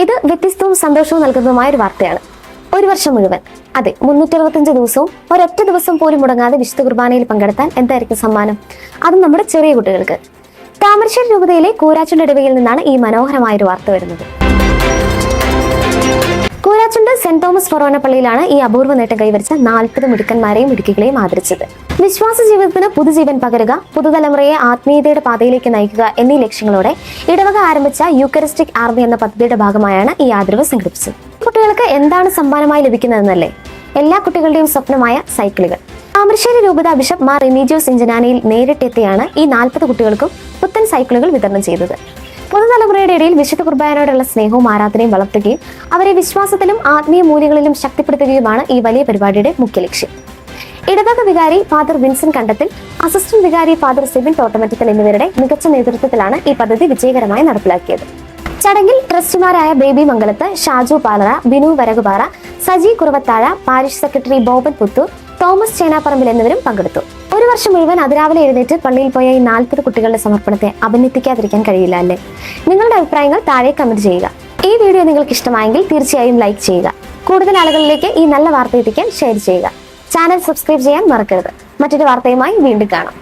ഇത് വ്യത്യസ്തവും സന്തോഷവും നൽകുന്നതുമായ ഒരു വാർത്തയാണ്. ഒരു വർഷം മുഴുവൻ, അതെ 365 ദിവസവും ഒരൊറ്റ ദിവസം പോലും മുടങ്ങാതെ വിശുദ്ധ കുർബാനയിൽ പങ്കെടുത്താൻ എന്തായിരിക്കും സമ്മാനം? അതും നമ്മുടെ ചെറിയ കുട്ടികൾക്ക്. താമരശ്ശേരി രൂപതയിലെ കൂരാച്ചുണ്ട് ഇടവകയിൽ നിന്നാണ് ഈ മനോഹരമായ ഒരു വാർത്ത വരുന്നത്. കൂരാച്ചുണ്ട് സെന്റ് തോമസ് ഫൊറോന പള്ളിയിലാണ് ഈ അപൂർവ നേട്ടം കൈവരിച്ച 40 മിടുക്കന്മാരെയും മിടുക്കികളെയും ആദരിച്ചത്. വിശ്വാസ ജീവിതത്തിന് പുതുജീവൻ പകരുക, പുതുതലമുറയെ ആത്മീയതയുടെ പാതയിലേക്ക് നയിക്കുക എന്നീ ലക്ഷ്യങ്ങളോടെ ഇടവക ആരംഭിച്ച യൂക്കറിസ്റ്റിക് ആർമി എന്ന പദ്ധതിയുടെ ഭാഗമായാണ് ഈ ആദരവ് സംഘടിപ്പിച്ചത്. കുട്ടികൾക്ക് എന്താണ് സമ്മാനമായി ലഭിക്കുന്നതെന്നല്ലേ? എല്ലാ കുട്ടികളുടെയും സ്വപ്നമായ സൈക്കിളുകൾ. താമരശ്ശേരി രൂപത ബിഷപ്പ് മാർ റിമീജിയോസ് ഇഞ്ചനാനിയിൽ നേരിട്ടെത്തിയാണ് ഈ 40 കുട്ടികൾക്കും പുത്തൻ സൈക്കിളുകൾ വിതരണം ചെയ്തത്. പുതുതലമുറയുടെ ഇടയിൽ വിശുദ്ധ കുർബാനയോടുള്ള സ്നേഹവും ആരാധനയും വളർത്തുകയും അവരെ വിശ്വാസത്തിലും ആത്മീയ മൂല്യങ്ങളിലും ശക്തിപ്പെടുത്തുകയുമാണ് ഈ വലിയ പരിപാടിയുടെ മുഖ്യ ലക്ഷ്യം. ഇടവക വികാരി ഫാദർ വിൻസെന്റ് കണ്ടത്തിൽ, അസിസ്റ്റന്റ് വികാരി ഫാദർ സിബിൻ തോട്ടമറ്റത്തിൽ എന്നിവരുടെ മികച്ച നേതൃത്വത്തിലാണ് ഈ പദ്ധതി വിജയകരമായി നടപ്പിലാക്കിയത്. ചടങ്ങിൽ ട്രസ്റ്റിമാരായ Baby Mangalath, Shaju Palara, Binu Varakupara, Saji Kuravathazha, parish secretary Boban Puthur, Thomas Chenapparambil എന്നിവരും പങ്കെടുത്തു. ഒരു വർഷം മുഴുവൻ അതിരാവിലെ എഴുന്നേറ്റ് പള്ളിയിൽ പോയ ഈ 40 കുട്ടികളുടെ സമർപ്പണത്തെ അഭിനന്ദിക്കാതിരിക്കാൻ കഴിയില്ല അല്ലേ? നിങ്ങളുടെ അഭിപ്രായങ്ങൾ താഴെ കമന്റ് ചെയ്യുക. ഈ വീഡിയോ നിങ്ങൾക്ക് ഇഷ്ടമായെങ്കിൽ തീർച്ചയായും ലൈക്ക് ചെയ്യുക. കൂടുതൽ ആളുകളിലേക്ക് ഈ നല്ല വാർത്ത എത്തിക്കാൻ ഷെയർ ചെയ്യുക. ചാനൽ സബ്സ്ക്രൈബ് ചെയ്യാൻ മറക്കരുത്. മറ്റൊരു വാർത്തയുമായി വീണ്ടും കാണാം.